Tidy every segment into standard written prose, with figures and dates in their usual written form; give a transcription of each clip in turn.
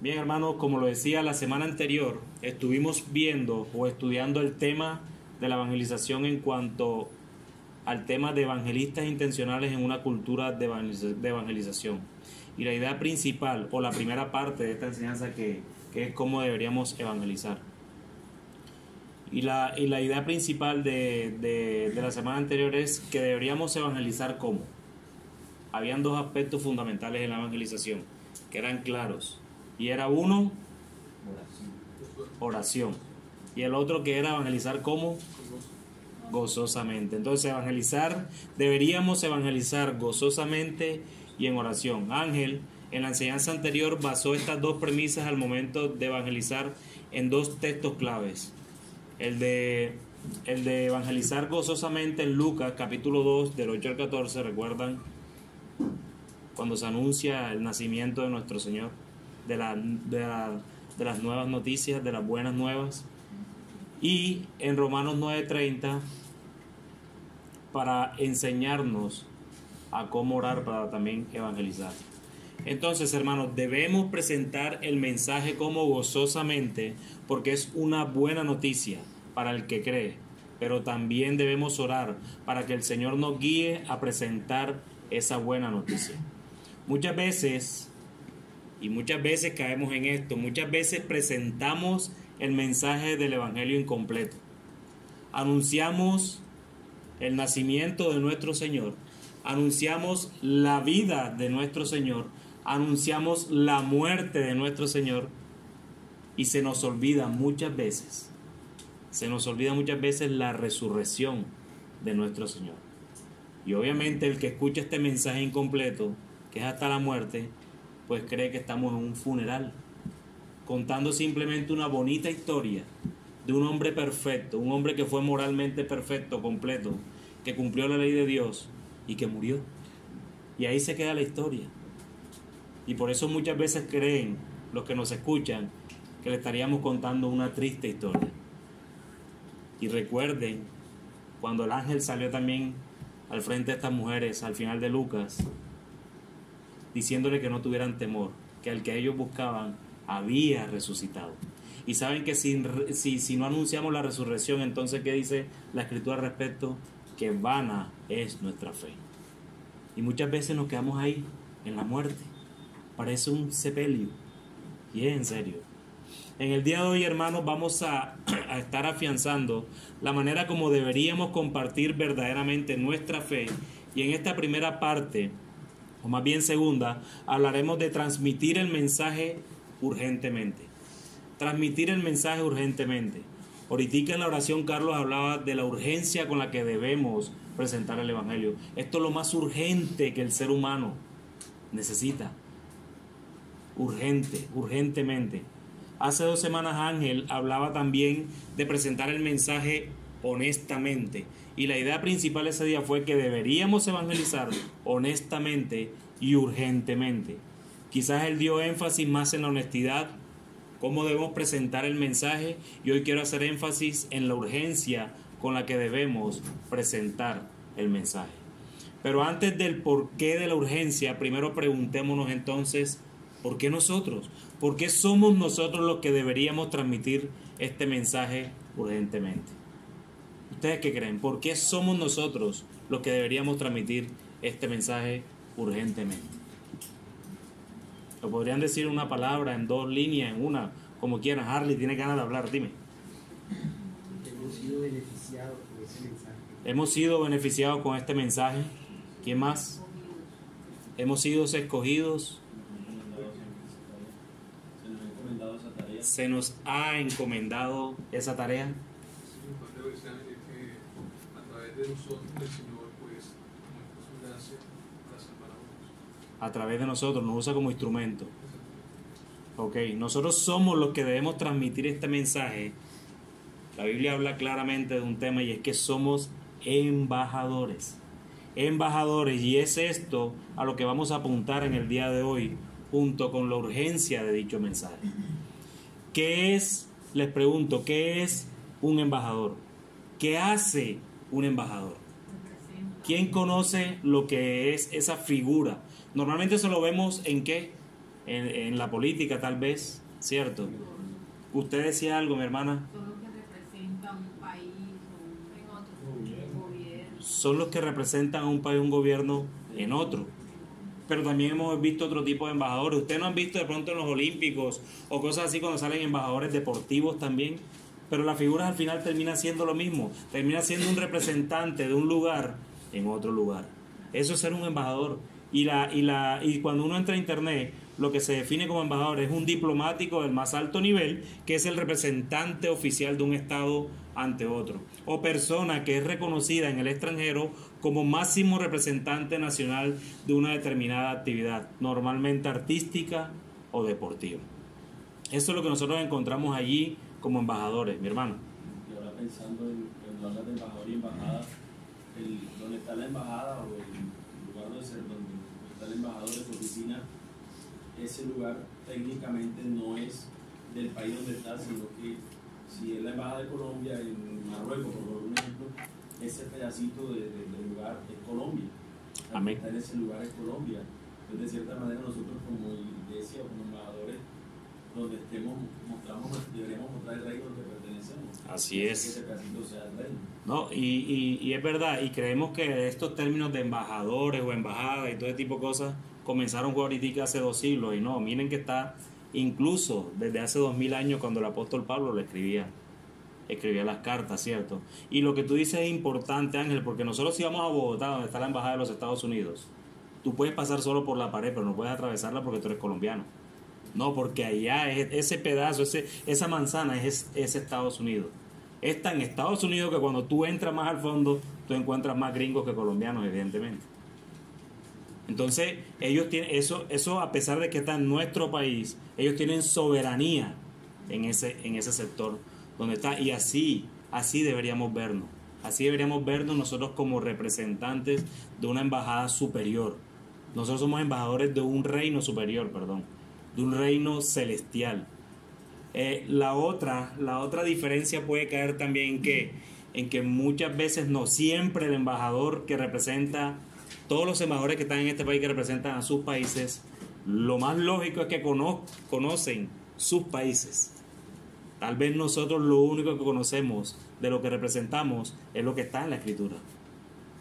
Bien, hermanos, como lo decía la semana anterior, estuvimos viendo o estudiando el tema de la evangelización en cuanto al tema de evangelistas intencionales en una cultura de evangelización. Y la idea principal o la primera parte de esta enseñanza que es cómo deberíamos evangelizar. Y la idea principal de la semana anterior es que deberíamos evangelizar ¿cómo? Habían dos aspectos fundamentales en la evangelización que eran claros. Y era uno, oración. Y el otro que era evangelizar ¿cómo? Gozosamente. Entonces deberíamos evangelizar gozosamente y en oración. Ángel, en la enseñanza anterior, basó estas dos premisas al momento de evangelizar en dos textos claves. El de evangelizar gozosamente en Lucas capítulo 2 del 8 al 14, ¿recuerdan? Cuando se anuncia el nacimiento de nuestro Señor, de las nuevas noticias, de las buenas nuevas. Y en Romanos 9:30 para enseñarnos a cómo orar para también evangelizar. Entonces, hermanos, debemos presentar el mensaje como gozosamente porque es una buena noticia para el que cree, pero también debemos orar para que el Señor nos guíe a presentar esa buena noticia. Muchas veces caemos en esto, muchas veces presentamos el mensaje del Evangelio incompleto. Anunciamos el nacimiento de nuestro Señor, anunciamos la vida de nuestro Señor, anunciamos la muerte de nuestro Señor y se nos olvida muchas veces la resurrección de nuestro Señor. Y obviamente el que escucha este mensaje incompleto, que es hasta la muerte, pues cree que estamos en un funeral, contando simplemente una bonita historia de un hombre perfecto, un hombre que fue moralmente perfecto, completo, que cumplió la ley de Dios y que murió. Y ahí se queda la historia. Y por eso muchas veces creen los que nos escuchan que le estaríamos contando una triste historia. Y recuerden, cuando el ángel salió también al frente de estas mujeres al final de Lucas, diciéndole que no tuvieran temor, que al que ellos buscaban había resucitado. Y saben que si no anunciamos la resurrección, entonces ¿qué dice la Escritura al respecto? Que vana es nuestra fe. Y muchas veces nos quedamos ahí, en la muerte. Parece un sepelio. Y es en serio. En el día de hoy, hermanos, vamos a estar afianzando la manera como deberíamos compartir verdaderamente nuestra fe. Y en esta primera parte, o más bien segunda, hablaremos de transmitir el mensaje urgentemente. Transmitir el mensaje urgentemente. Ahorita en la oración Carlos hablaba de la urgencia con la que debemos presentar el Evangelio. Esto es lo más urgente que el ser humano necesita. Urgentemente. Hace 2 semanas Ángel hablaba también de presentar el mensaje honestamente. Y la idea principal ese día fue que deberíamos evangelizar honestamente y urgentemente. Quizás él dio énfasis más en la honestidad, cómo debemos presentar el mensaje, y hoy quiero hacer énfasis en la urgencia con la que debemos presentar el mensaje. Pero antes del porqué de la urgencia, primero preguntémonos entonces, ¿por qué nosotros? ¿Por qué somos nosotros los que deberíamos transmitir este mensaje urgentemente? ¿Ustedes qué creen? ¿Por qué somos nosotros los que deberíamos transmitir este mensaje urgentemente? ¿Lo podrían decir una palabra, en 2 líneas, en una, como quieran? Harley tiene ganas de hablar, dime. Hemos sido beneficiados con ese mensaje. Hemos sido beneficiados con este mensaje. ¿Quién más? Hemos sido escogidos. Se nos ha encomendado esa tarea. A través de nosotros nos usa como instrumento. Ok, nosotros somos los que debemos transmitir este mensaje. La Biblia habla claramente de un tema, y es que somos embajadores. Embajadores, y es esto a lo que vamos a apuntar en el día de hoy, junto con la urgencia de dicho mensaje. ¿Qué es? Les pregunto, ¿qué es un embajador? ¿Qué hace un embajador? ¿Quién conoce lo que es esa figura? Normalmente eso lo vemos ¿en qué? en la política tal vez, ¿cierto? Usted decía algo, mi hermana. Son los que representan un país o en otro gobierno. Son los que representan a un país, un gobierno en otro. Pero también hemos visto otro tipo de embajadores. ¿Ustedes no han visto de pronto en los Olímpicos o cosas así cuando salen embajadores deportivos también? Pero las figuras al final terminan siendo lo mismo. Termina siendo un representante de un lugar en otro lugar. Eso es ser un embajador. Y cuando uno entra a internet, lo que se define como embajador es un diplomático del más alto nivel, que es el representante oficial de un estado ante otro, o persona que es reconocida en el extranjero como máximo representante nacional de una determinada actividad, normalmente artística o deportiva. Eso es lo que nosotros encontramos allí como embajadores, mi hermano. Y ahora pensando en cuando hablas de embajador y embajada, donde está la embajada o el lugar donde está el embajador de su oficina, ese lugar técnicamente no es del país donde está, sino que si es la embajada de Colombia en Marruecos, por poner un ejemplo, ese pedacito del lugar es Colombia. Amén. Está en ese lugar es Colombia. Entonces, de cierta manera, nosotros como iglesia o como embajadores, donde estemos, deberíamos mostrar el reino al que pertenecemos. Así es. Que ese pedacito sea el reino. No, y es verdad, y creemos que estos términos de embajadores o embajada y todo ese tipo de cosas comenzaron ahorita hace 2 siglos, y no, miren que está incluso desde hace 2000 años cuando el apóstol Pablo lo escribía las cartas, ¿cierto? Y lo que tú dices es importante, Ángel, porque nosotros si vamos a Bogotá, donde está la embajada de los Estados Unidos, tú puedes pasar solo por la pared, pero no puedes atravesarla porque tú eres colombiano. No, porque allá ese pedazo, esa manzana es Estados Unidos. Es tan Estados Unidos que cuando tú entras más al fondo, tú encuentras más gringos que colombianos, evidentemente. Entonces, ellos tienen eso a pesar de que está en nuestro país, ellos tienen soberanía en ese sector donde está, y así deberíamos vernos. Así deberíamos vernos nosotros como representantes de una embajada superior. Nosotros somos embajadores de un reino superior, de un reino celestial. La otra diferencia puede caer también en que muchas veces no siempre el embajador que representa, todos los embajadores que están en este país que representan a sus países, lo más lógico es que conocen sus países. Tal vez nosotros lo único que conocemos de lo que representamos es lo que está en la Escritura.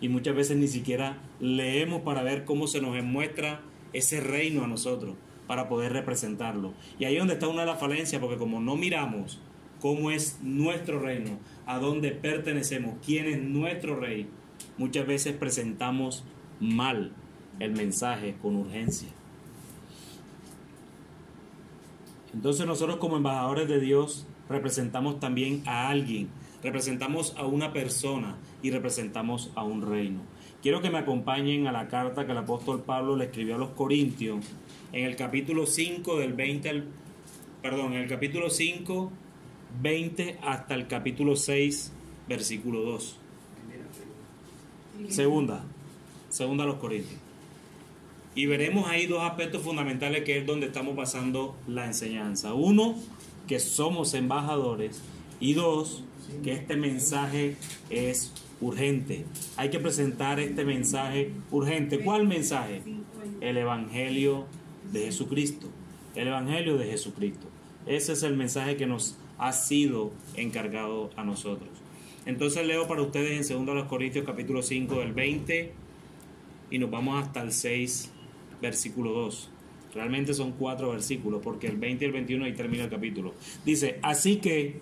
Y muchas veces ni siquiera leemos para ver cómo se nos muestra ese reino a nosotros, para poder representarlo. Y ahí es donde está una de las falencias, porque como no miramos cómo es nuestro reino, a dónde pertenecemos, quién es nuestro rey, muchas veces presentamos mal el mensaje con urgencia. Entonces nosotros como embajadores de Dios representamos también a alguien, representamos a una persona y representamos a un reino. Quiero que me acompañen a la carta que el apóstol Pablo le escribió a los Corintios en el capítulo 5 en el capítulo 5, 20 hasta el capítulo 6, versículo 2. Segunda a los Corintios. Y veremos ahí 2 aspectos fundamentales que es donde estamos basando la enseñanza. 1, que somos embajadores, y 2, que este mensaje es urgente. Hay que presentar este mensaje urgente. ¿Cuál mensaje? El Evangelio de Jesucristo. El Evangelio de Jesucristo. Ese es el mensaje que nos ha sido encargado a nosotros. Entonces leo para ustedes en 2 Corintios capítulo 5 del 20 y nos vamos hasta el 6 versículo 2. Realmente son 4 versículos porque el 20 y el 21 ahí termina el capítulo. Dice: así que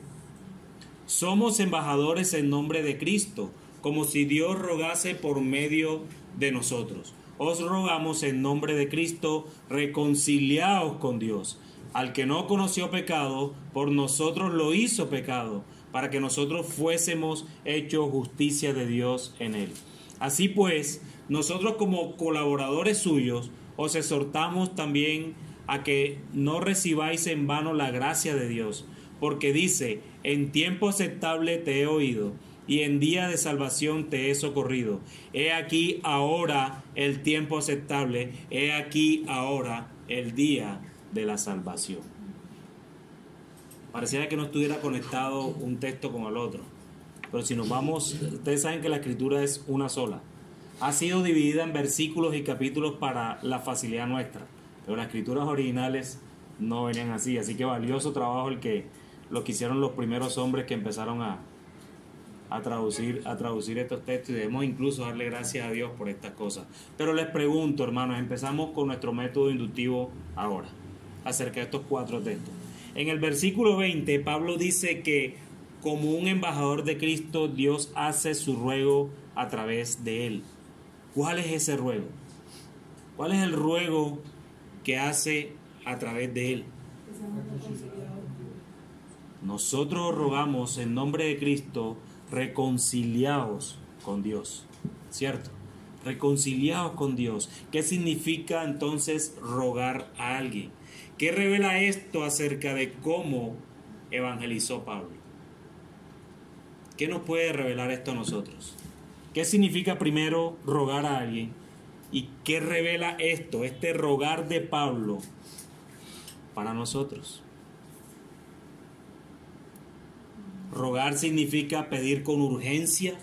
somos embajadores en nombre de Cristo, como si Dios rogase por medio de nosotros. Os rogamos en nombre de Cristo, reconciliaos con Dios. Al que no conoció pecado, por nosotros lo hizo pecado, para que nosotros fuésemos hechos justicia de Dios en él. Así pues, nosotros como colaboradores suyos, os exhortamos también a que no recibáis en vano la gracia de Dios, porque dice: en tiempo aceptable te he oído, y en día de salvación te he socorrido. He aquí ahora el tiempo aceptable, he aquí ahora el día de la salvación. Pareciera que no estuviera conectado un texto con el otro, pero si nos vamos, ustedes saben que la escritura es una sola. Ha sido dividida en versículos y capítulos para la facilidad nuestra. pero las escrituras originales no venían así. Así que valioso trabajo lo que hicieron los primeros hombres que empezaron a traducir estos textos, y debemos incluso darle gracias a Dios por estas cosas. Pero les pregunto, hermanos, empezamos con nuestro método inductivo ahora, acerca de estos 4 textos. En el versículo 20, Pablo dice que como un embajador de Cristo, Dios hace su ruego a través de él. ¿Cuál es ese ruego? ¿Cuál es el ruego que hace a través de él? Nosotros rogamos en nombre de Cristo, reconciliados con Dios, ¿cierto? Reconciliados con Dios. ¿Qué significa entonces rogar a alguien? ¿Qué revela esto acerca de cómo evangelizó Pablo? ¿Qué nos puede revelar esto a nosotros? ¿Qué significa primero rogar a alguien? ¿Y qué revela esto, este rogar de Pablo para nosotros? Rogar significa pedir con urgencia,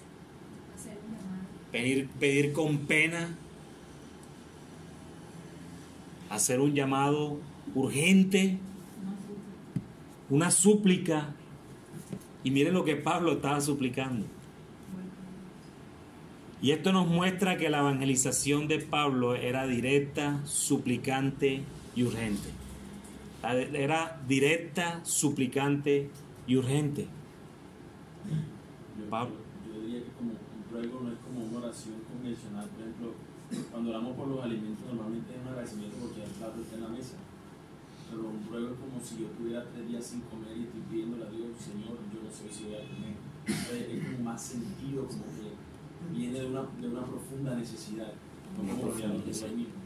pedir con pena, hacer un llamado urgente, una súplica. Y miren lo que Pablo estaba suplicando. Y esto nos muestra que la evangelización de Pablo era directa, suplicante y urgente. Era directa, suplicante y urgente. Yo diría que como un ruego no es como una oración convencional. Por ejemplo, cuando oramos por los alimentos, normalmente es un agradecimiento porque el plato está en la mesa. Pero un ruego es como si yo tuviera 3 días sin comer y estoy pidiéndole a Dios, Señor, yo no sé si voy a comer. Entonces es como más sentido, como que viene de una profunda necesidad. No como lo que ahí mismo.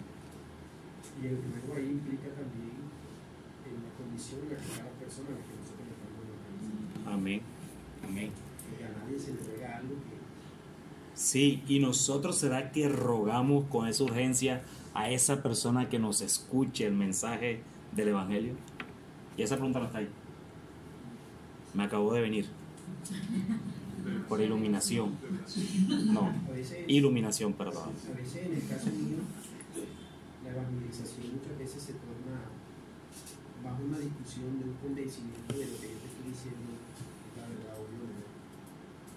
Y el ruego ahí implica también en la condición en la que cada persona a la que nosotros le estamos organizando. Amén. Amén. Porque a nadie se le ruega algo que... Sí, y nosotros será que rogamos con esa urgencia a esa persona que nos escuche el mensaje del Evangelio. Y esa pregunta no está ahí. Me acabó de venir. Por iluminación. No, iluminación, perdón. A veces en el caso mío, la evangelización muchas veces se torna bajo una discusión de un convencimiento de lo que yo te estoy diciendo, la verdad o no,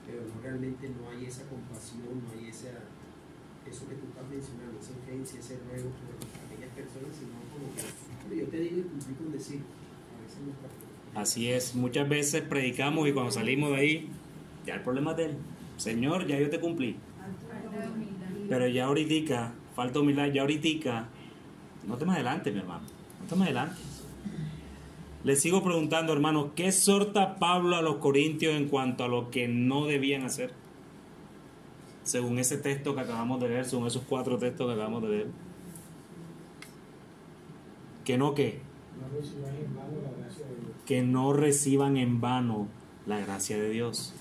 pero no, realmente no hay esa compasión, no hay eso que tú estás mencionando, esa urgencia, ese ruego por aquellas personas, sino como que yo te digo y cumplí con decir, a veces no está. Así es, muchas veces predicamos y cuando salimos de ahí, ya el problema es de él. Señor, ya yo te cumplí. Pero ya ahorita, falta humildad, ya ahorita, no te me adelante, mi hermano, no te me adelante. Les sigo preguntando, hermanos, ¿qué exhorta Pablo a los corintios en cuanto a lo que no debían hacer? Según ese texto que acabamos de leer, según esos 4 textos que acabamos de leer. ¿Que no qué? Que no reciban en vano la gracia de Dios.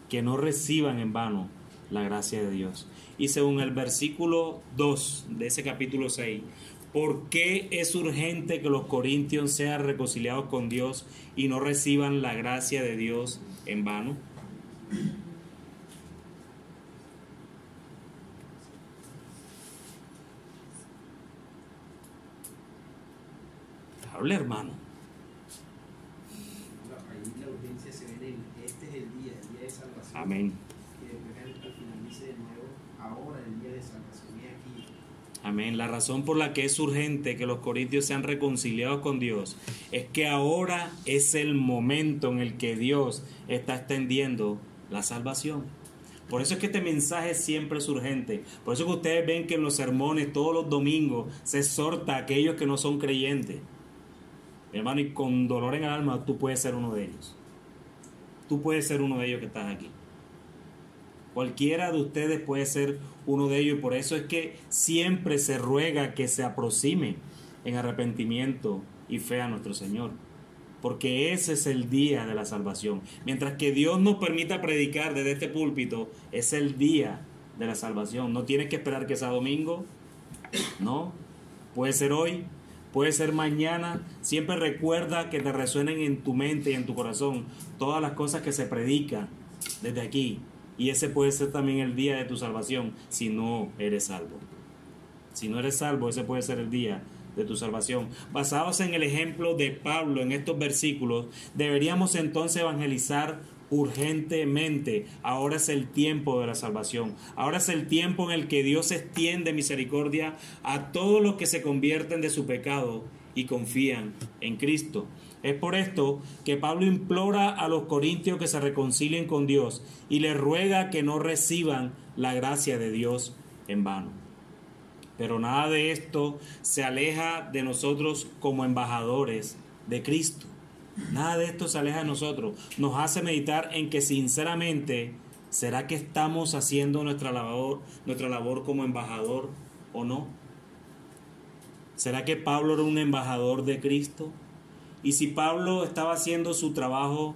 Que no reciban en vano la gracia de Dios. Y según el versículo 2 de ese capítulo 6, ¿por qué es urgente que los corintios sean reconciliados con Dios y no reciban la gracia de Dios en vano? Hable, hermano. Ahí la urgencia se ve en este es el día de salvación. Amén. Y después al final dice de nuevo, ahora el día de salvación es aquí. Amén. La razón por la que es urgente que los corintios sean reconciliados con Dios es que ahora es el momento en el que Dios está extendiendo la salvación. Por eso es que este mensaje siempre es urgente. Por eso que ustedes ven que en los sermones todos los domingos se exhorta a aquellos que no son creyentes. Mi hermano, y con dolor en el alma, tú puedes ser uno de ellos. Tú puedes ser uno de ellos que estás aquí. Cualquiera de ustedes puede ser uno de ellos, y por eso es que siempre se ruega que se aproximen en arrepentimiento y fe a nuestro Señor, porque ese es el día de la salvación. Mientras que Dios nos permita predicar desde este púlpito, es el día de la salvación. No tienes que esperar que sea domingo, no, puede ser hoy, puede ser mañana. Siempre recuerda que te resuenen en tu mente y en tu corazón todas las cosas que se predican desde aquí. Y ese puede ser también el día de tu salvación si no eres salvo. Si no eres salvo, ese puede ser el día de tu salvación. Basados en el ejemplo de Pablo en estos versículos, deberíamos entonces evangelizar urgentemente. Ahora es el tiempo de la salvación. Ahora es el tiempo en el que Dios extiende misericordia a todos los que se convierten de su pecado y confían en Cristo. Es por esto que Pablo implora a los corintios que se reconcilien con Dios y les ruega que no reciban la gracia de Dios en vano. Pero nada de esto se aleja de nosotros como embajadores de Cristo. Nada de esto se aleja de nosotros. Nos hace meditar en que sinceramente, ¿será que estamos haciendo nuestra labor como embajador o no? ¿Será que Pablo era un embajador de Cristo? Y si Pablo estaba haciendo su trabajo,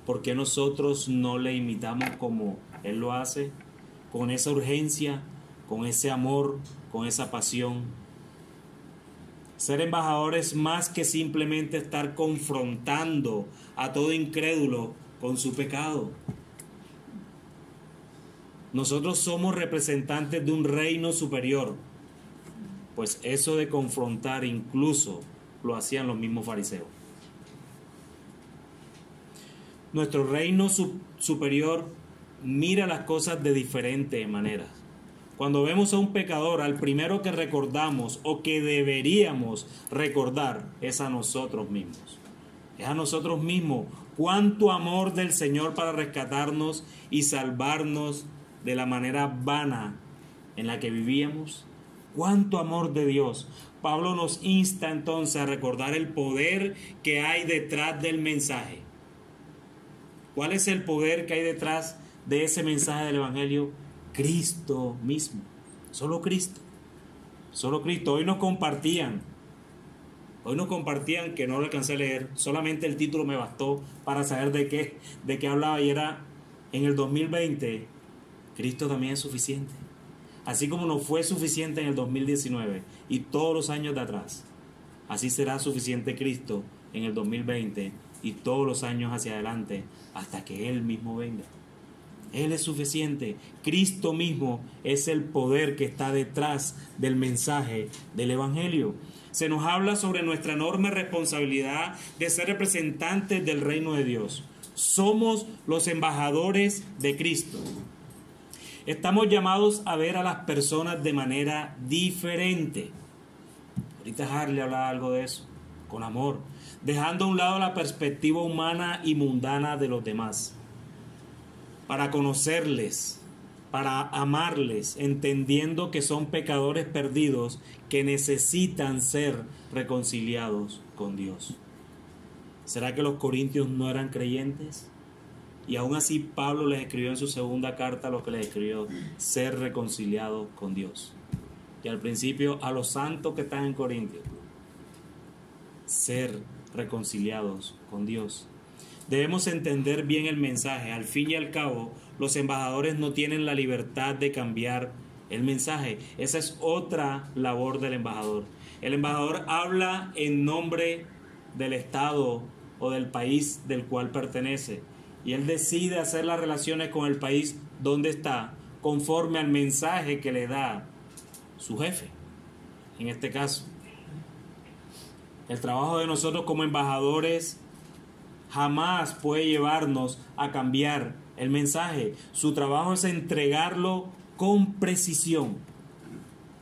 ¿por qué nosotros no le imitamos como él lo hace? Con esa urgencia, con ese amor, con esa pasión. Ser embajador es más que simplemente estar confrontando a todo incrédulo con su pecado. Nosotros somos representantes de un reino superior, pues eso de confrontar incluso lo hacían los mismos fariseos. Nuestro reino superior mira las cosas de diferentes maneras. Cuando vemos a un pecador, al primero que recordamos o que deberíamos recordar es a nosotros mismos. Es a nosotros mismos. Cuánto amor del Señor para rescatarnos y salvarnos de la manera vana en la que vivíamos. Cuánto amor de Dios. Pablo nos insta entonces a recordar el poder que hay detrás del mensaje. ¿Cuál es el poder que hay detrás de ese mensaje del Evangelio? Cristo mismo, solo Cristo, solo Cristo. Hoy nos compartían, que no lo alcancé a leer, solamente el título me bastó para saber de qué hablaba, y era: en el 2020, Cristo también es suficiente. Así como nos fue suficiente en el 2019 y todos los años de atrás, así será suficiente Cristo en el 2020 y todos los años hacia adelante hasta que Él mismo venga. Él es suficiente. Cristo mismo es el poder que está detrás del mensaje del Evangelio. Se nos habla sobre nuestra enorme responsabilidad de ser representantes del reino de Dios. Somos los embajadores de Cristo. Estamos llamados a ver a las personas de manera diferente. Ahorita Harley hablaba algo de eso, con amor, dejando a un lado la perspectiva humana y mundana de los demás, para conocerles, para amarles, entendiendo que son pecadores perdidos que necesitan ser reconciliados con Dios. ¿Será que los corintios no eran creyentes? Y aún así Pablo les escribió en su segunda carta lo que les escribió: ser reconciliados con Dios. Y al principio a los santos que están en Corintios, ser reconciliados con Dios. Debemos entender bien el mensaje. Al fin y al cabo, los embajadores no tienen la libertad de cambiar el mensaje. Esa es otra labor del embajador. El embajador habla en nombre del Estado o del país del cual pertenece, y él decide hacer las relaciones con el país donde está conforme al mensaje que le da su jefe. En este caso, el trabajo de nosotros como embajadores jamás puede llevarnos a cambiar el mensaje. Su trabajo es entregarlo con precisión.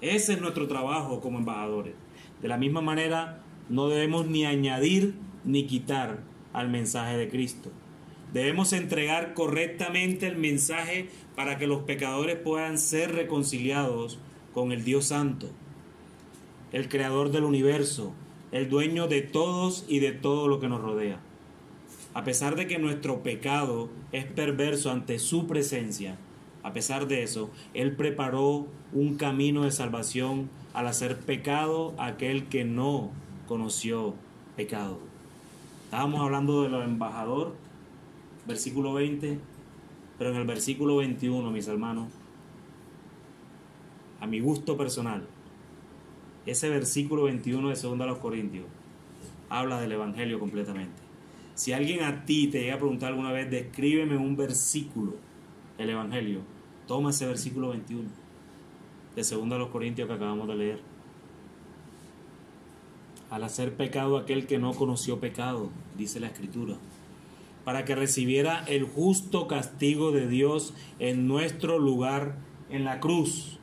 Ese es nuestro trabajo como embajadores. De la misma manera, no debemos ni añadir ni quitar al mensaje de Cristo. Debemos entregar correctamente el mensaje para que los pecadores puedan ser reconciliados con el Dios Santo, el creador del universo, el dueño de todos y de todo lo que nos rodea. A pesar de que nuestro pecado es perverso ante su presencia, a pesar de eso, Él preparó un camino de salvación al hacer pecado a aquel que no conoció pecado. Estábamos hablando de lo embajador, versículo 20, pero en el versículo 21, mis hermanos, a mi gusto personal, ese versículo 21 de 2 Corintios habla del Evangelio completamente. Si alguien a ti te llega a preguntar alguna vez, descríbeme un versículo del Evangelio, toma ese versículo 21. de 2 Corintios que acabamos de leer. Al hacer pecado aquel que no conoció pecado, dice la Escritura, para que recibiera el justo castigo de Dios en nuestro lugar en la cruz.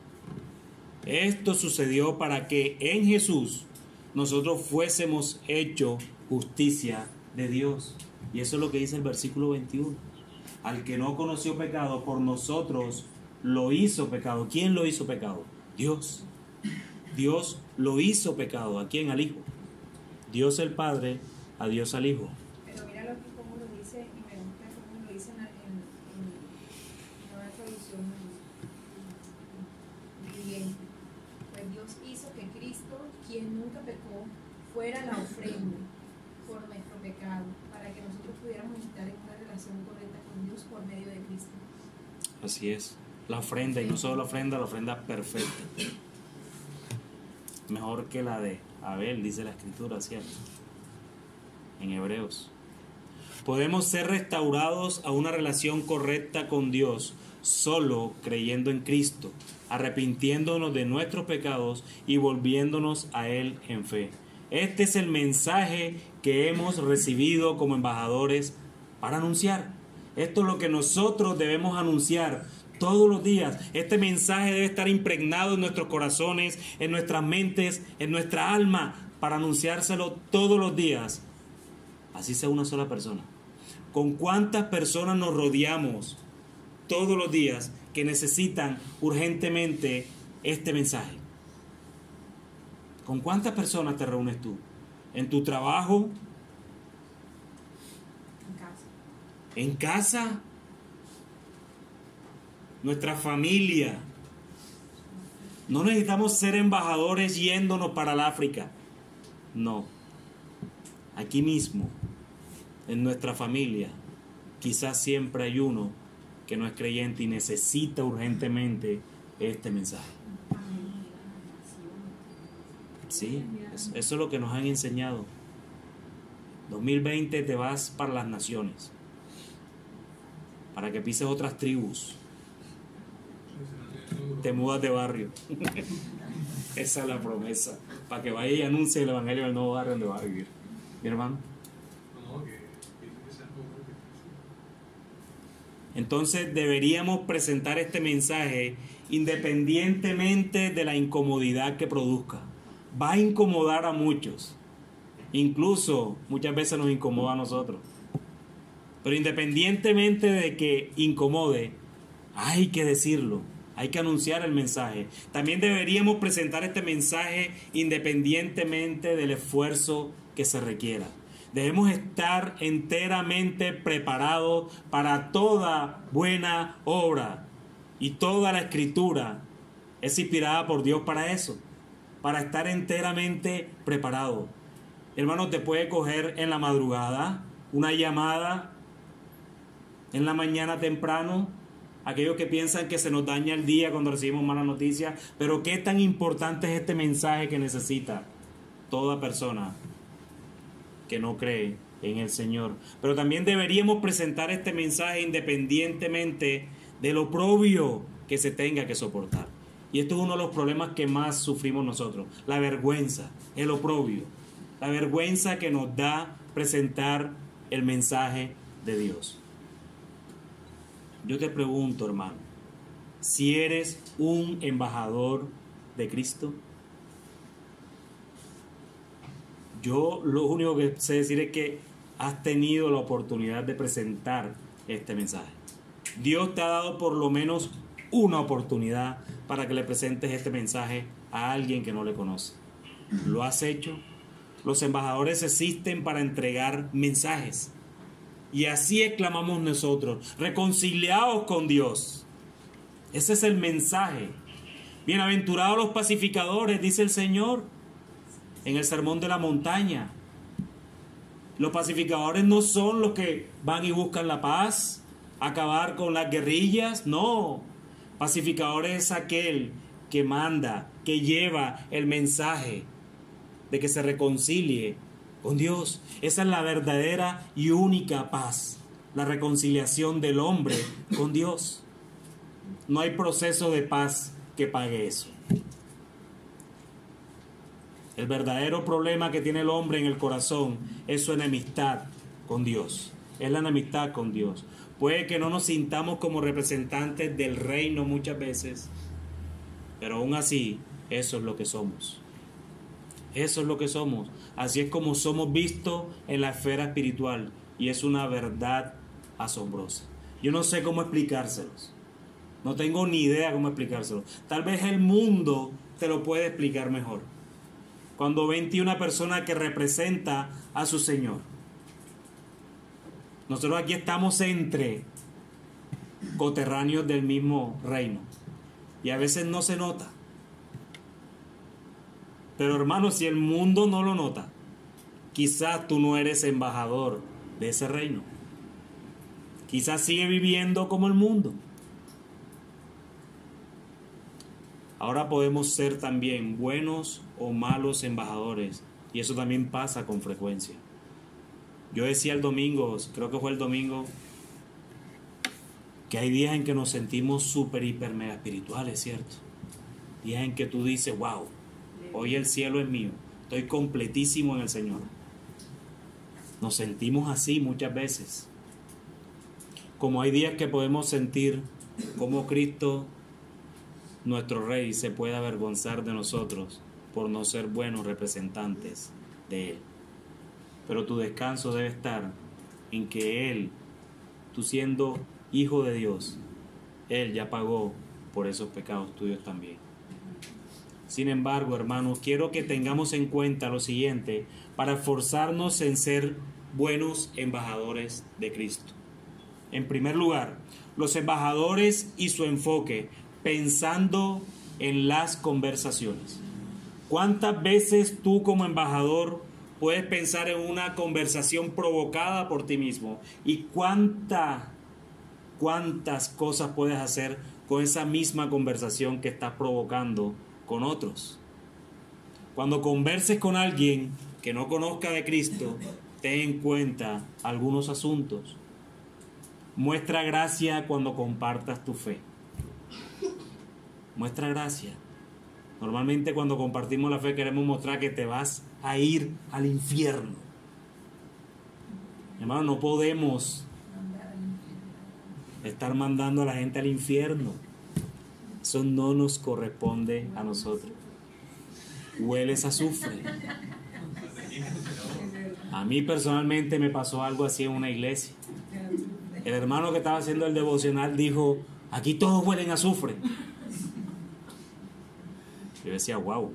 Esto sucedió para que en Jesús nosotros fuésemos hechos justicia de Dios. Y eso es lo que dice el versículo 21. Al que no conoció pecado, por nosotros lo hizo pecado. ¿Quién lo hizo pecado? Dios. Dios lo hizo pecado. ¿A quién? Al Hijo. Dios el Padre, a Dios al Hijo. Pero míralo aquí como lo dice, y me gusta cómo lo dice en una traducción viviente. Pues Dios hizo que Cristo, quien nunca pecó, fuera la ofrenda por nuestro pecado, para que nosotros pudiéramos estar en una relación correcta con Dios por medio de Cristo. Así es. La ofrenda, y no solo la ofrenda perfecta. Mejor que la de Abel, dice la Escritura, ¿cierto? En Hebreos. Podemos ser restaurados a una relación correcta con Dios solo creyendo en Cristo, arrepintiéndonos de nuestros pecados y volviéndonos a Él en fe. Este es el mensaje que hemos recibido como embajadores para anunciar. Esto es lo que nosotros debemos anunciar todos los días. Este mensaje debe estar impregnado en nuestros corazones, en nuestras mentes, en nuestra alma, para anunciárselo todos los días. Así sea una sola persona. ¿Con cuántas personas nos rodeamos todos los días que necesitan urgentemente este mensaje? ¿Con cuántas personas te reúnes tú? ¿En tu trabajo? En casa. ¿En casa? Nuestra familia. No necesitamos ser embajadores yéndonos para el África. No. Aquí mismo, en nuestra familia, quizás siempre hay uno que no es creyente y necesita urgentemente este mensaje. Sí, eso es lo que nos han enseñado. 2020 te vas para las naciones, para que pises otras tribus. Te mudas de barrio. Esa es la promesa, para que vaya y anuncie el evangelio del nuevo barrio donde va a vivir. Mi hermano. Entonces deberíamos presentar este mensaje independientemente de la incomodidad que produzca. Va a incomodar a muchos. Incluso muchas veces nos incomoda a nosotros. Pero independientemente de que incomode, hay que decirlo. Hay que anunciar el mensaje. También deberíamos presentar este mensaje independientemente del esfuerzo que se requiera. Debemos estar enteramente preparados para toda buena obra. Y toda la Escritura es inspirada por Dios para eso. Para estar enteramente preparado. Hermano, te puede coger en la madrugada una llamada en la mañana temprano. Aquellos que piensan que se nos daña el día cuando recibimos malas noticias. Pero qué tan importante es este mensaje que necesita toda persona que no cree en el Señor. Pero también deberíamos presentar este mensaje independientemente del oprobio que se tenga que soportar. Y esto es uno de los problemas que más sufrimos nosotros. La vergüenza, el oprobio. La vergüenza que nos da presentar el mensaje de Dios. Yo te pregunto, hermano, si eres un embajador de Cristo. Yo lo único que sé decir es que has tenido la oportunidad de presentar este mensaje. Dios te ha dado por lo menos una oportunidad para que le presentes este mensaje a alguien que no le conoce. ¿Lo has hecho? Los embajadores existen para entregar mensajes. Y así exclamamos nosotros, reconciliados con Dios. Ese es el mensaje. Bienaventurados los pacificadores, dice el Señor en el Sermón de la Montaña. Los pacificadores no son los que van y buscan la paz, acabar con las guerrillas, no. Pacificador es aquel que manda, que lleva el mensaje de que se reconcilie con Dios. Esa es la verdadera y única paz, la reconciliación del hombre con Dios. No hay proceso de paz que pague eso. El verdadero problema que tiene el hombre en el corazón es su enemistad con Dios. Es la enemistad con Dios. Puede que no nos sintamos como representantes del reino muchas veces, pero aún así, eso es lo que somos. Eso es lo que somos. Así es como somos vistos en la esfera espiritual. Y es una verdad asombrosa. Yo no sé cómo explicárselos. No tengo ni idea cómo explicárselos. Tal vez el mundo te lo puede explicar mejor. Cuando ven en ti una persona que representa a su Señor. Nosotros aquí estamos entre coterráneos del mismo reino. Y a veces no se nota. Pero hermano, si el mundo no lo nota, quizás tú no eres embajador de ese reino. Quizás sigue viviendo como el mundo. Ahora podemos ser también buenos o malos embajadores. Y eso también pasa con frecuencia. Yo decía el domingo, creo que fue el domingo, que hay días en que nos sentimos súper, hiper, mega espirituales, ¿cierto? Días en que tú dices, wow, hoy el cielo es mío, estoy completísimo en el Señor. Nos sentimos así muchas veces. Como hay días que podemos sentir como Cristo, nuestro Rey, se puede avergonzar de nosotros por no ser buenos representantes de Él. Pero tu descanso debe estar en que Él, tú siendo hijo de Dios, Él ya pagó por esos pecados tuyos también. Sin embargo, hermanos, quiero que tengamos en cuenta lo siguiente para esforzarnos en ser buenos embajadores de Cristo. En primer lugar, los embajadores y su enfoque, pensando en las conversaciones. ¿Cuántas veces tú como embajador puedes pensar en una conversación provocada por ti mismo? ¿Y cuántas cosas puedes hacer con esa misma conversación que estás provocando con otros? Cuando converses con alguien que no conozca de Cristo, ten en cuenta algunos asuntos. Muestra gracia cuando compartas tu fe. Muestra gracia. Normalmente cuando compartimos la fe queremos mostrar que te vas a ir al infierno. Hermano, no podemos estar mandando a la gente al infierno. Eso no nos corresponde a nosotros. Hueles a azufre. A mí personalmente me pasó algo así en una iglesia. El hermano que estaba haciendo el devocional dijo, aquí todos huelen a azufre. Yo decía, wow,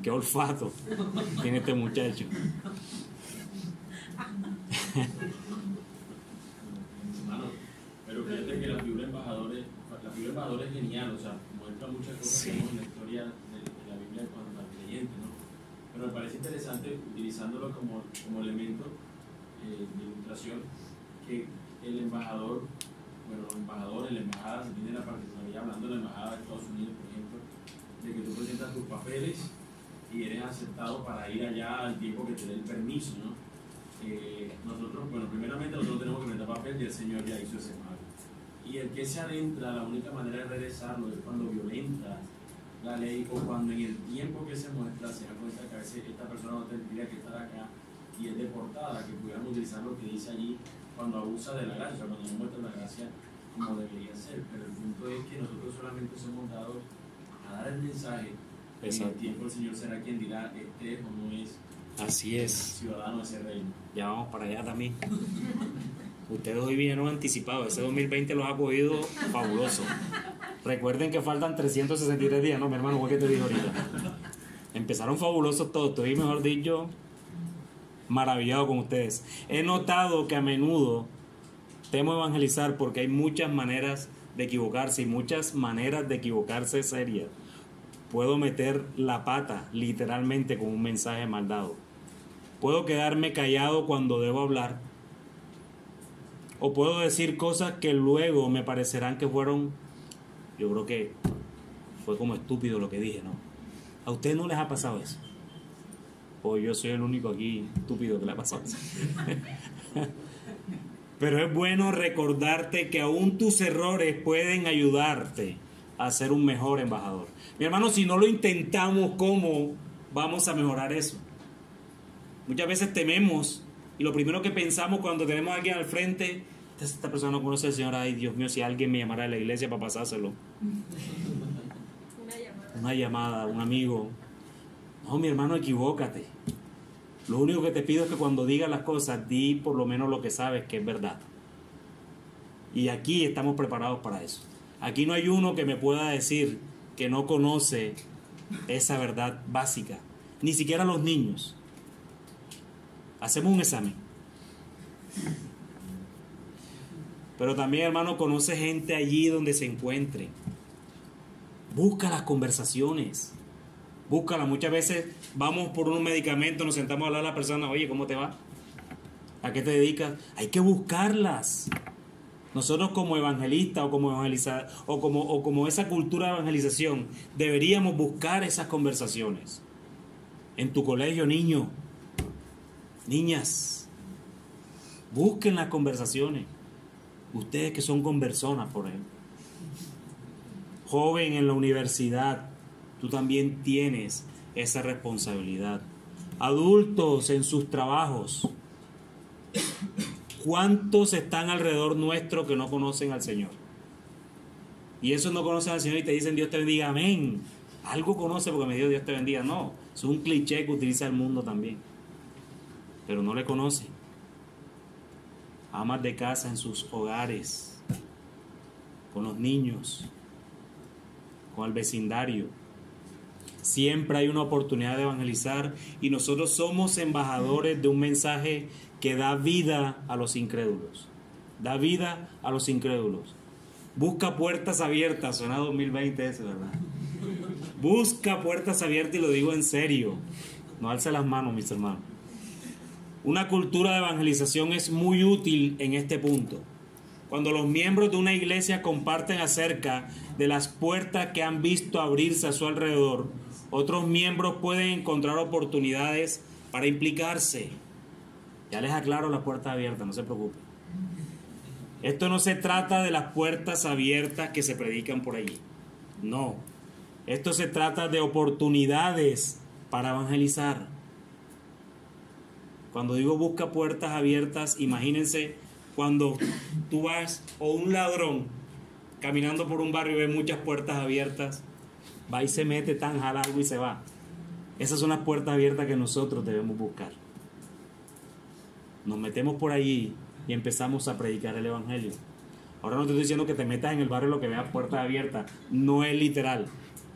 qué olfato tiene este muchacho. Hermano, pero fíjate que la figura de embajador es genial, o sea, muestra muchas cosas que vemos en la historia de la Biblia cuando al creyente, ¿no? Pero me parece interesante, utilizándolo como elemento de ilustración, que el embajador, bueno, los embajadores, la embajada, se tiene la particularidad, hablando de la embajada de Estados Unidos, por ejemplo, de que tú presentas tus papeles y eres aceptado para ir allá al tiempo que te dé el permiso, ¿no? Nosotros, bueno, primeramente nosotros tenemos que meter papel y el Señor ya hizo ese pago. Y el que se adentra, la única manera de regresarlo es cuando violenta la ley o cuando en el tiempo que se muestra se da cuenta que a veces esta persona no tendría que estar acá y es deportada, que pudiéramos utilizar lo que dice allí cuando abusa de la gracia, o sea, cuando no muestra la gracia como debería ser. Pero el punto es que nosotros solamente somos dados a dar el mensaje. En el tiempo el Señor será quien dirá, este es o no es. Así es. Ciudadano de ese reino. Ya vamos para allá también. Ustedes hoy vinieron anticipados. Ese 2020 los ha cogido fabuloso. Recuerden que faltan 363 días, ¿no, mi hermano? ¿Cuál que te digo ahorita? Empezaron fabulosos todos. Estoy, mejor dicho, maravillado con ustedes. He notado que a menudo temo evangelizar porque hay muchas maneras de equivocarse y muchas maneras de equivocarse serias. Puedo meter la pata literalmente con un mensaje mal dado. Puedo quedarme callado cuando debo hablar. O puedo decir cosas que luego me parecerán que fueron, yo creo que fue como estúpido lo que dije, ¿no? ¿A ustedes no les ha pasado eso? O yo soy el único aquí estúpido que le ha pasado eso. Pero es bueno recordarte que aún tus errores pueden ayudarte a ser un mejor embajador. Mi hermano, si no lo intentamos, ¿cómo vamos a mejorar eso? Muchas veces tememos y lo primero que pensamos cuando tenemos a alguien al frente, esta persona no conoce al Señor, ay Dios mío, si alguien me llamara de la iglesia para pasárselo. Una llamada, un amigo. No, mi hermano, equivócate. Lo único que te pido es que cuando digas las cosas, di por lo menos lo que sabes que es verdad. Y aquí estamos preparados para eso. Aquí no hay uno que me pueda decir que no conoce esa verdad básica. Ni siquiera los niños. Hacemos un examen. Pero también, hermano, conoce gente allí donde se encuentre. Busca las conversaciones. Búscala. Muchas veces vamos por unos medicamentos, nos sentamos a hablar a la persona, oye, ¿cómo te va? ¿A qué te dedicas? Hay que buscarlas. Nosotros como evangelistas o como evangelizar o como esa cultura de evangelización deberíamos buscar esas conversaciones. En tu colegio, niño, niñas, busquen las conversaciones. Ustedes que son conversonas, por ejemplo. Joven en la universidad, tú también tienes esa responsabilidad. Adultos en sus trabajos. ¿Cuántos están alrededor nuestro que no conocen al Señor? Y esos no conocen al Señor y te dicen Dios te bendiga, amén. Algo conoce porque me dio Dios te bendiga. No, es un cliché que utiliza el mundo también. Pero no le conoce. Amas de casa en sus hogares, con los niños, con el vecindario. Siempre hay una oportunidad de evangelizar y nosotros somos embajadores de un mensaje que da vida a los incrédulos. Da vida a los incrédulos. Busca puertas abiertas. Suena 2020 eso, ¿verdad? Busca puertas abiertas y lo digo en serio. No alce las manos, mis hermanos. Una cultura de evangelización es muy útil en este punto. Cuando los miembros de una iglesia comparten acerca de las puertas que han visto abrirse a su alrededor, otros miembros pueden encontrar oportunidades para implicarse. Ya les aclaro las puertas abiertas, no se preocupen. Esto no se trata de las puertas abiertas que se predican por allí. No. Esto se trata de oportunidades para evangelizar. Cuando digo busca puertas abiertas, imagínense cuando tú vas o un ladrón caminando por un barrio y ve muchas puertas abiertas, va y se mete, tan jala algo y se va. Esas son las puertas abiertas que nosotros debemos buscar. Nos metemos por allí y empezamos a predicar el evangelio. Ahora no te estoy diciendo que te metas en el barrio lo que veas puertas abiertas, no es literal.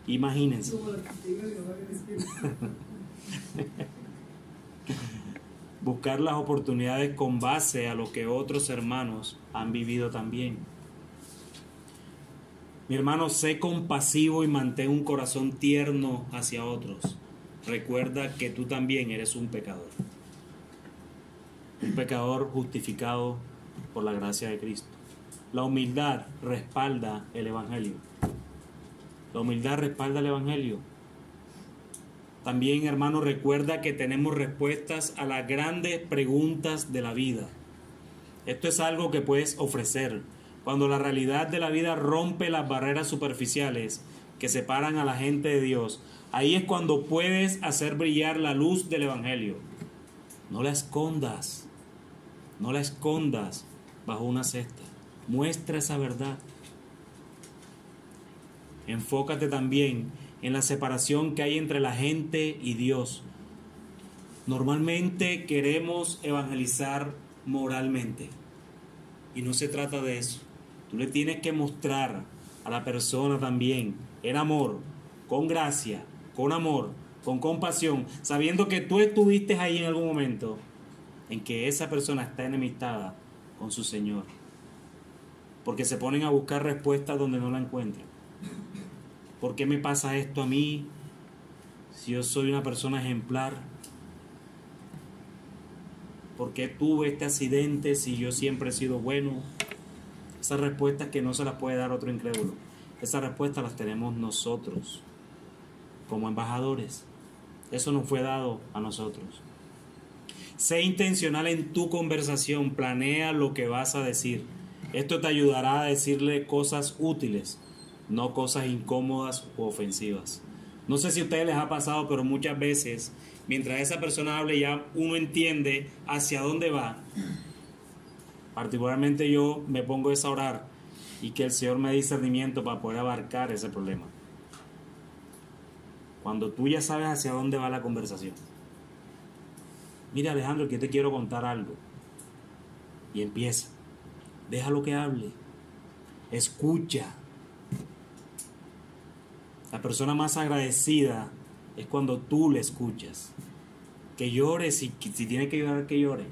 Imagínense. Buscar las oportunidades con base a lo que otros hermanos han vivido también. Mi hermano, sé compasivo y mantén un corazón tierno hacia otros. Recuerda que tú también eres un pecador. Un pecador justificado por la gracia de Cristo. La humildad respalda el evangelio. La humildad respalda el evangelio. También, hermano, recuerda que tenemos respuestas a las grandes preguntas de la vida. Esto es algo que puedes ofrecer. Cuando la realidad de la vida rompe las barreras superficiales que separan a la gente de Dios, ahí es cuando puedes hacer brillar la luz del evangelio. No la escondas. No la escondas bajo una cesta. Muestra esa verdad. Enfócate también en la separación que hay entre la gente y Dios. Normalmente queremos evangelizar moralmente. Y no se trata de eso. Tú le tienes que mostrar a la persona también en amor, con gracia, con amor, con compasión, sabiendo que tú estuviste ahí en algún momento en que esa persona está enemistada con su Señor. Porque se ponen a buscar respuestas donde no la encuentran. ¿Por qué me pasa esto a mí si yo soy una persona ejemplar? ¿Por qué tuve este accidente si yo siempre he sido bueno? Esas respuestas que no se las puede dar otro incrédulo. Esas respuestas las tenemos nosotros como embajadores. Eso nos fue dado a nosotros. Sé intencional en tu conversación. Planea lo que vas a decir. Esto te ayudará a decirle cosas útiles. no cosas incómodas o ofensivas. No sé si a ustedes les ha pasado, pero muchas veces, mientras esa persona hable, ya uno entiende hacia dónde va. Particularmente yo me pongo a orar y que el Señor me dé discernimiento para poder abarcar ese problema. Cuando tú ya sabes hacia dónde va la conversación. Mira, Alejandro, que te quiero contar algo. Y empieza. Déjalo que hable. Escucha. La persona más agradecida es cuando tú le escuchas. Que llore, si tiene que llorar, que llore.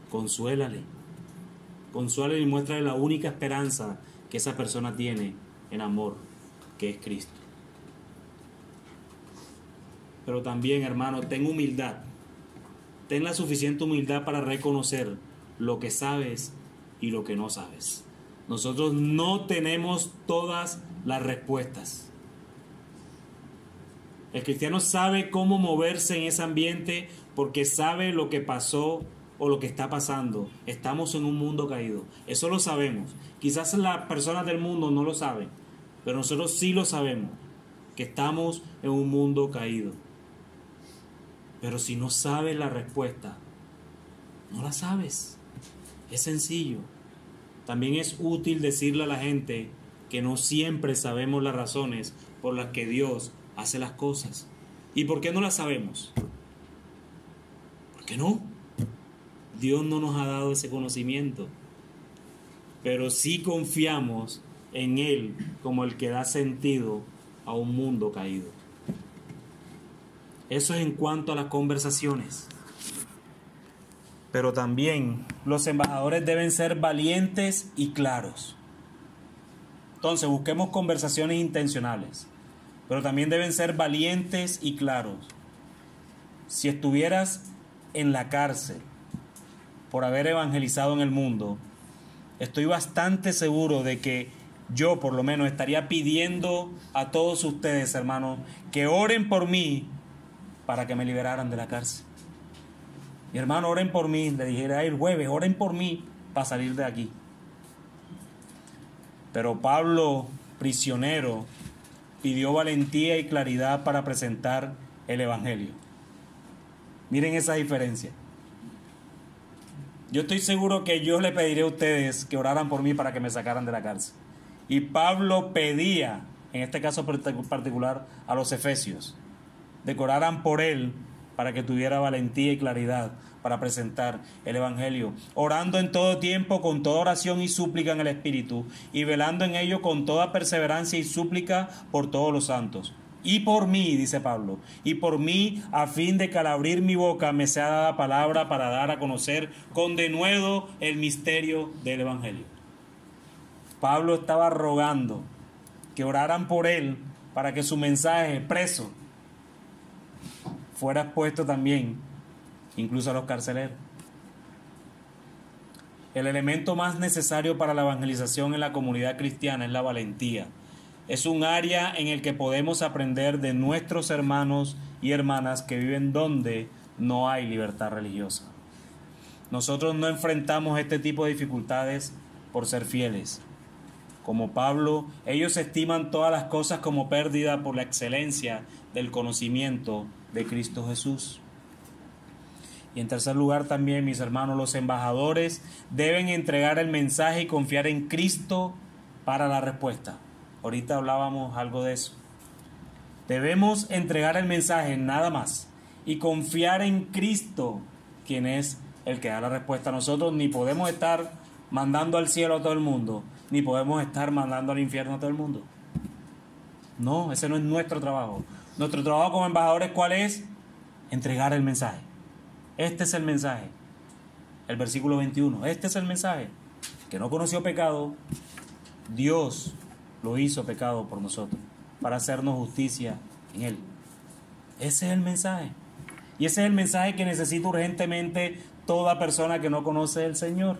Consuélale. Consuélale y muéstrale la única esperanza que esa persona tiene en amor, que es Cristo. Pero también, hermano, ten humildad. Ten la suficiente humildad para reconocer lo que sabes y lo que no sabes. Nosotros no tenemos todas las respuestas. El cristiano sabe cómo moverse en ese ambiente porque sabe lo que pasó o lo que está pasando. Estamos en un mundo caído. Eso lo sabemos. Quizás las personas del mundo no lo saben, pero nosotros sí lo sabemos, que estamos en un mundo caído. Pero si no sabes la respuesta, no la sabes. Es sencillo. También es útil decirle a la gente que no siempre sabemos las razones por las que Dios hace las cosas. ¿Y por qué no las sabemos? ¿Por qué no? Dios no nos ha dado ese conocimiento. Pero sí confiamos en Él como el que da sentido a un mundo caído. Eso es en cuanto a las conversaciones. Pero también los embajadores deben ser valientes y claros. Entonces busquemos conversaciones intencionales, pero también deben ser valientes y claros. Si estuvieras en la cárcel por haber evangelizado en el mundo, estoy bastante seguro de que yo por lo menos estaría pidiendo a todos ustedes, hermanos, que oren por mí para que me liberaran de la cárcel. Mi hermano, oren por mí, le dijera el jueves, oren por mí para salir de aquí. Pero Pablo, prisionero, pidió valentía y claridad para presentar el evangelio. Miren esa diferencia. Yo estoy seguro que yo le pediré a ustedes que oraran por mí para que me sacaran de la cárcel. Y Pablo pedía, en este caso particular, a los efesios, de que oraran por él para que tuviera valentía y claridad para presentar el evangelio, orando en todo tiempo con toda oración y súplica en el Espíritu, y velando en ello con toda perseverancia y súplica por todos los santos. Y por mí, dice Pablo, y por mí, a fin de que al abrir mi boca me sea dada palabra para dar a conocer con denuedo el misterio del evangelio. Pablo estaba rogando que oraran por él para que su mensaje preso fuera expuesto también, incluso a los carceleros. El elemento más necesario para la evangelización en la comunidad cristiana es la valentía. Es un área en el que podemos aprender de nuestros hermanos y hermanas que viven donde no hay libertad religiosa. Nosotros no enfrentamos este tipo de dificultades por ser fieles. Como Pablo, ellos estiman todas las cosas como pérdida por la excelencia del conocimiento de Cristo Jesús. Y en tercer lugar también, mis hermanos, los embajadores deben entregar el mensaje y confiar en Cristo para la respuesta. Ahorita hablábamos algo de eso. Debemos entregar el mensaje nada más y confiar en Cristo, quien es el que da la respuesta. Nosotros ni podemos estar mandando al cielo a todo el mundo, ni podemos estar mandando al infierno a todo el mundo. No, ese no es nuestro trabajo. Nuestro trabajo como embajadores, ¿cuál es? Entregar el mensaje. Este es el mensaje. El versículo 21. Este es el mensaje. Que no conoció pecado, Dios lo hizo pecado por nosotros, para hacernos justicia en Él. Ese es el mensaje. Y ese es el mensaje que necesita urgentemente toda persona que no conoce al Señor.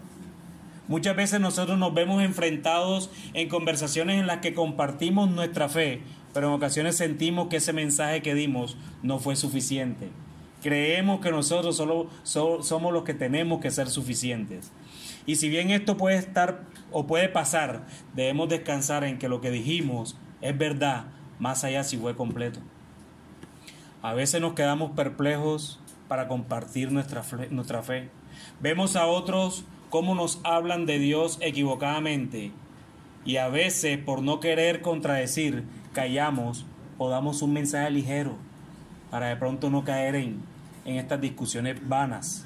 Muchas veces nosotros nos vemos enfrentados en conversaciones en las que compartimos nuestra fe, pero en ocasiones sentimos que ese mensaje que dimos no fue suficiente. Creemos que nosotros solo somos los que tenemos que ser suficientes. Y si bien esto puede estar o puede pasar, debemos descansar en que lo que dijimos es verdad, más allá si fue completo. A veces nos quedamos perplejos para compartir nuestra fe. Vemos a otros cómo nos hablan de Dios equivocadamente y a veces por no querer contradecir, callamos o damos un mensaje ligero para de pronto no caer en estas discusiones vanas.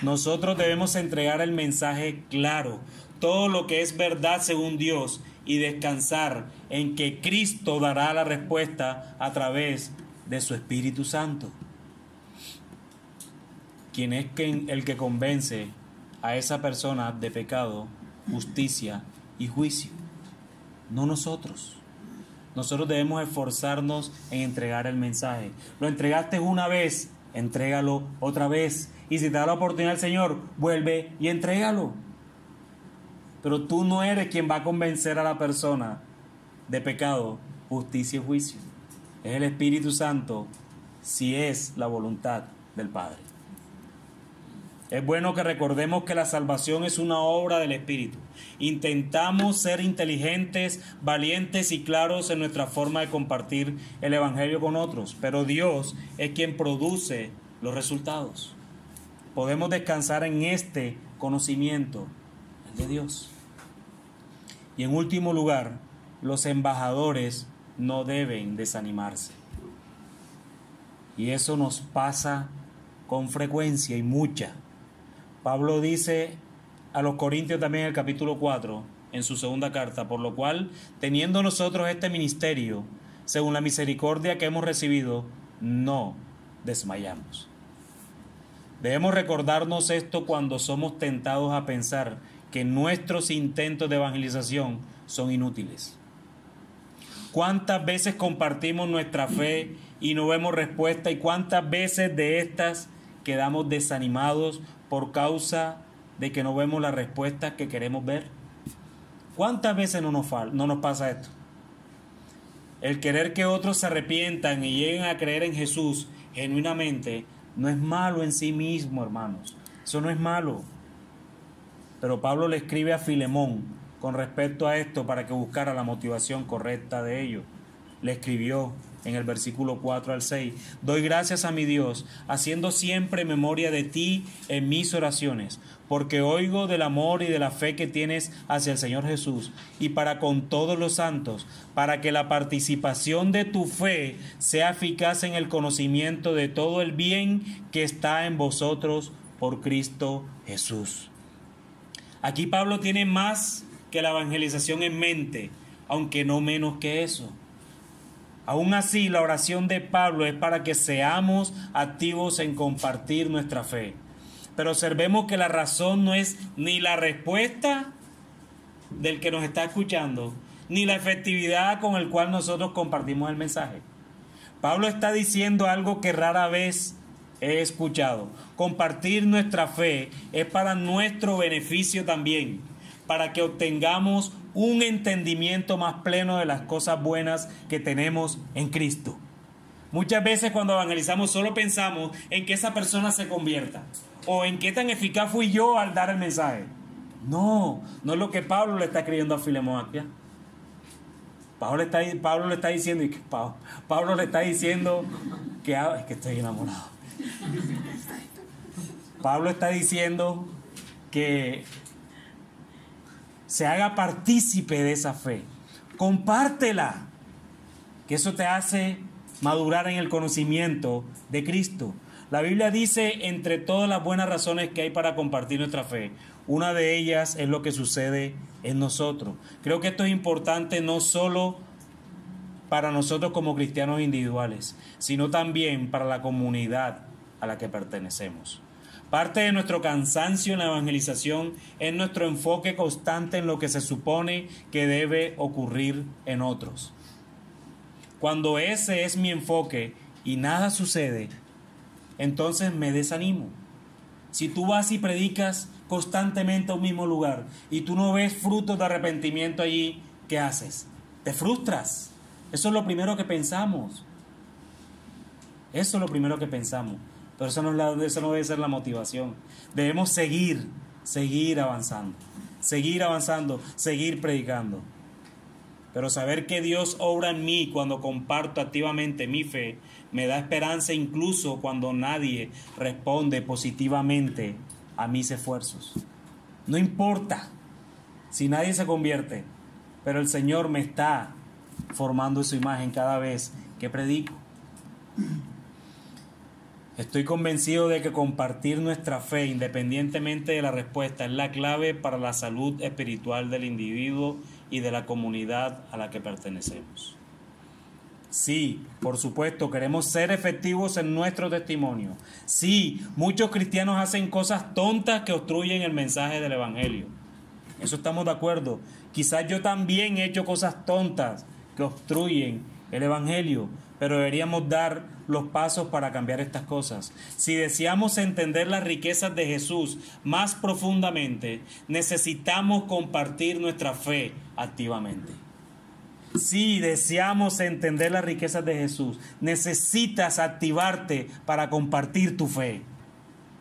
Nosotros debemos entregar el mensaje claro, todo lo que es verdad según Dios, y descansar en que Cristo dará la respuesta a través de su Espíritu Santo, quien es el que convence a esa persona de pecado, justicia y juicio, no nosotros. Nosotros debemos esforzarnos en entregar el mensaje. Lo entregaste una vez, entrégalo otra vez. Y si te da la oportunidad el Señor, vuelve y entrégalo. Pero tú no eres quien va a convencer a la persona de pecado, justicia y juicio. Es el Espíritu Santo, si es la voluntad del Padre. Es bueno que recordemos que la salvación es una obra del Espíritu. Intentamos ser inteligentes, valientes y claros en nuestra forma de compartir el Evangelio con otros, pero Dios es quien produce los resultados. Podemos descansar en este conocimiento, el de Dios. Y en último lugar, los embajadores no deben desanimarse. Y eso nos pasa con frecuencia y mucha. Pablo dice a los Corintios también en el capítulo 4, en su segunda carta, por lo cual, teniendo nosotros este ministerio, según la misericordia que hemos recibido, no desmayamos. Debemos recordarnos esto cuando somos tentados a pensar que nuestros intentos de evangelización son inútiles. ¿Cuántas veces compartimos nuestra fe y no vemos respuesta? ¿Y cuántas veces de estas quedamos desanimados por causa de que no vemos la respuesta que queremos ver? ¿Cuántas veces no nos pasa esto? El querer que otros se arrepientan y lleguen a creer en Jesús genuinamente no es malo en sí mismo, hermanos. Eso no es malo. Pero Pablo le escribe a Filemón con respecto a esto para que buscara la motivación correcta de ello. Le escribió en el versículo 4 al 6: doy gracias a mi Dios, haciendo siempre memoria de ti en mis oraciones, porque oigo del amor y de la fe que tienes hacia el Señor Jesús, y para con todos los santos, para que la participación de tu fe sea eficaz en el conocimiento de todo el bien que está en vosotros por Cristo Jesús. Aquí Pablo tiene más que la evangelización en mente, aunque no menos que eso. Aún así, la oración de Pablo es para que seamos activos en compartir nuestra fe. Pero observemos que la razón no es ni la respuesta del que nos está escuchando, ni la efectividad con el cual nosotros compartimos el mensaje. Pablo está diciendo algo que rara vez he escuchado. Compartir nuestra fe es para nuestro beneficio también, para que obtengamos un entendimiento más pleno de las cosas buenas que tenemos en Cristo. Muchas veces cuando evangelizamos solo pensamos en que esa persona se convierta o en qué tan eficaz fui yo al dar el mensaje. No es lo que Pablo le está escribiendo a Filemón aquí. Pablo le está diciendo que es que estoy enamorado. Pablo está diciendo que se haga partícipe de esa fe. Compártela, que eso te hace madurar en el conocimiento de Cristo. La Biblia dice, entre todas las buenas razones que hay para compartir nuestra fe, una de ellas es lo que sucede en nosotros. Creo que esto es importante no solo para nosotros como cristianos individuales, sino también para la comunidad a la que pertenecemos. Parte de nuestro cansancio en la evangelización es nuestro enfoque constante en lo que se supone que debe ocurrir en otros. Cuando ese es mi enfoque y nada sucede, entonces me desanimo. Si tú vas y predicas constantemente a un mismo lugar y tú no ves frutos de arrepentimiento allí, ¿qué haces? Te frustras. Eso es lo primero que pensamos. Eso es lo primero que pensamos. Pero eso no debe ser la motivación. Debemos seguir avanzando, seguir predicando. Pero saber que Dios obra en mí cuando comparto activamente mi fe me da esperanza incluso cuando nadie responde positivamente a mis esfuerzos. No importa si nadie se convierte, pero el Señor me está formando su imagen cada vez que predico. Estoy convencido de que compartir nuestra fe, independientemente de la respuesta, es la clave para la salud espiritual del individuo y de la comunidad a la que pertenecemos. Sí, por supuesto, queremos ser efectivos en nuestro testimonio. Sí, muchos cristianos hacen cosas tontas que obstruyen el mensaje del Evangelio. Eso estamos de acuerdo. Quizás yo también he hecho cosas tontas que obstruyen el Evangelio, pero deberíamos dar los pasos para cambiar estas cosas. Si deseamos entender las riquezas de Jesús más profundamente, necesitamos compartir nuestra fe activamente. Si deseamos entender las riquezas de Jesús, necesitas activarte para compartir tu fe.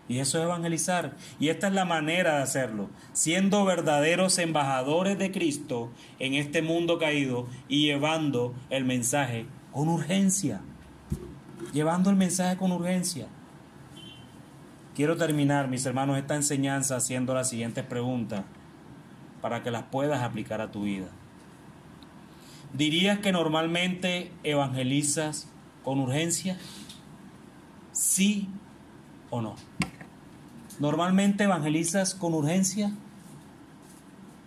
Y eso es evangelizar. Y esta es la manera de hacerlo, siendo verdaderos embajadores de Cristo en este mundo caído y llevando el mensaje con urgencia. Llevando el mensaje con urgencia. Quiero terminar, mis hermanos, esta enseñanza haciendo las siguientes preguntas para que las puedas aplicar a tu vida. ¿Dirías que normalmente evangelizas con urgencia? ¿Sí o no? ¿Normalmente evangelizas con urgencia?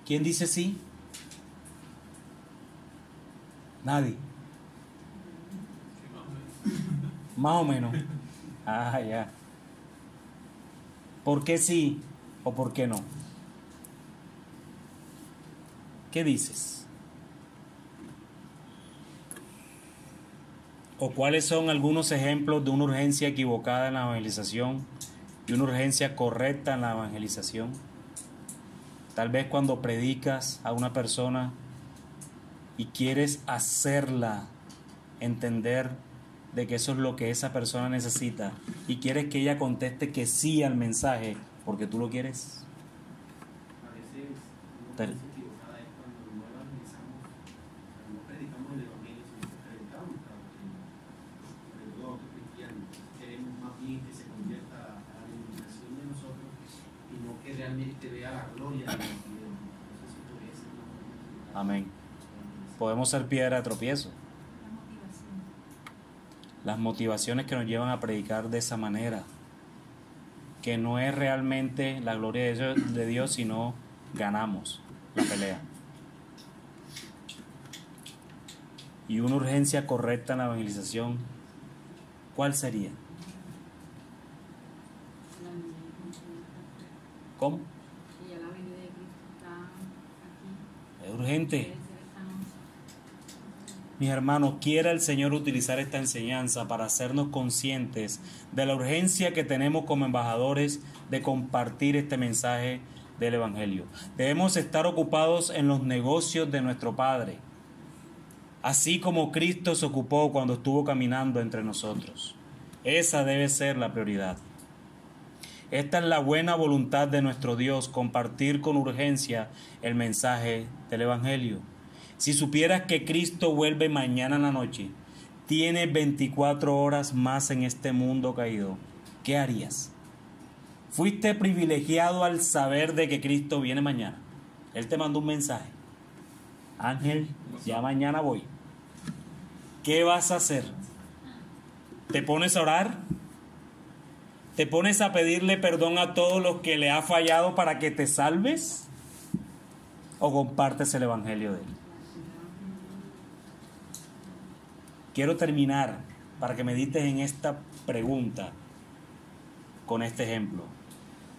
¿Quién dice sí? Nadie. Más o menos. Ah, ya. ¿Por qué sí o por qué no? ¿Qué dices? ¿O cuáles son algunos ejemplos de una urgencia equivocada en la evangelización y una urgencia correcta en la evangelización? Tal vez cuando predicas a una persona y quieres hacerla entender de que eso es lo que esa persona necesita y quieres que ella conteste que sí al mensaje porque tú lo quieres. A veces una urgencia equivocada es cuando no evangelizamos, no predicamos el evangelio, sino que predicamos la doctrina. Sobre todo los cristianos queremos más bien que se convierta a la iluminación de nosotros y no que realmente vea la gloria de Dios. Entonces, por eso es una urgencia equivocada. Amén. Podemos ser piedra de tropiezo. Las motivaciones que nos llevan a predicar de esa manera, que no es realmente la gloria de Dios, sino ganamos la pelea. Y una urgencia correcta en la evangelización, ¿cuál sería? ¿Cómo? Es urgente. Mis hermanos, quiera el Señor utilizar esta enseñanza para hacernos conscientes de la urgencia que tenemos como embajadores de compartir este mensaje del Evangelio. Debemos estar ocupados en los negocios de nuestro Padre, así como Cristo se ocupó cuando estuvo caminando entre nosotros. Esa debe ser la prioridad. Esta es la buena voluntad de nuestro Dios, compartir con urgencia el mensaje del Evangelio. Si supieras que Cristo vuelve mañana en la noche, tienes 24 horas más en este mundo caído, ¿qué harías? Fuiste privilegiado al saber de que Cristo viene mañana. Él te mandó un mensaje. Ángel, ya mañana voy. ¿Qué vas a hacer? ¿Te pones a orar? ¿Te pones a pedirle perdón a todos los que le ha fallado para que te salves? ¿O compartes el Evangelio de él? Quiero terminar para que medites en esta pregunta con este ejemplo.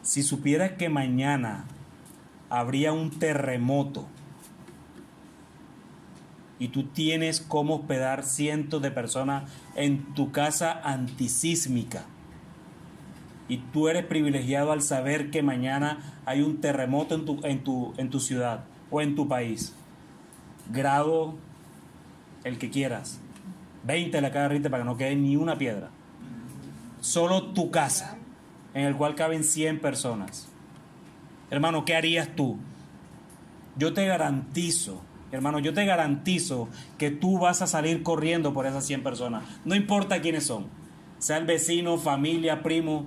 Si supieras que mañana habría un terremoto y tú tienes cómo hospedar cientos de personas en tu casa antisísmica y tú eres privilegiado al saber que mañana hay un terremoto en tu ciudad o en tu país, grado el que quieras, 20 la cada rite para que no quede ni una piedra, solo tu casa en el cual caben 100 personas. Hermano, ¿qué harías tú? Yo te garantizo Hermano, yo te garantizo que tú vas a salir corriendo por esas 100 personas. No importa quiénes son. Sea el vecino, familia, primo,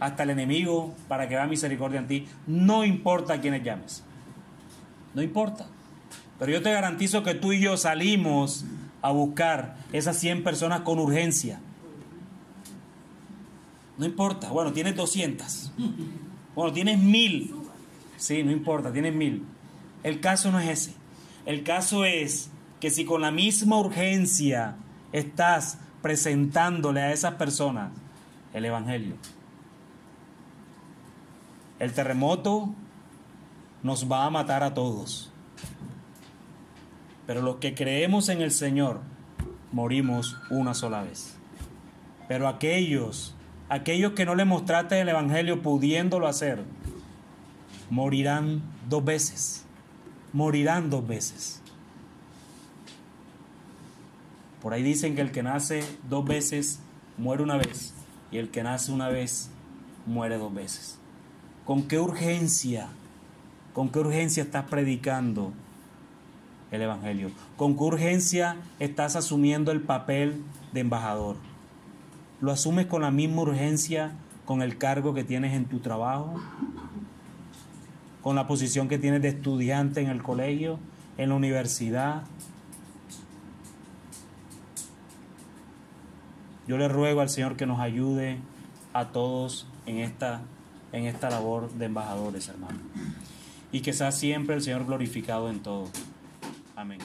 hasta el enemigo, para que vea misericordia en ti. No importa quiénes llames. No importa. Pero yo te garantizo que tú y yo salimos a buscar esas 100 personas con urgencia. No importa. Bueno, tienes 200. Bueno, tienes 1000. Sí, no importa, tienes 1000. El caso no es ese. El caso es que si con la misma urgencia estás presentándole a esas personas el Evangelio. El terremoto nos va a matar a todos. Pero los que creemos en el Señor, morimos una sola vez. Pero aquellos que no le mostraste el Evangelio pudiéndolo hacer, morirán 2 veces. Morirán 2 veces. Por ahí dicen que el que nace 2 veces muere una vez, y el que nace una vez muere 2 veces. ¿Con qué urgencia estás predicando el Evangelio? ¿Con qué urgencia estás asumiendo el papel de embajador? ¿Lo asumes con la misma urgencia con el cargo que tienes en tu trabajo? ¿Con la posición que tienes de estudiante en el colegio, en la universidad? Yo le ruego al Señor que nos ayude a todos en esta labor de embajadores, hermano. Y que sea siempre el Señor glorificado en todo. Amén.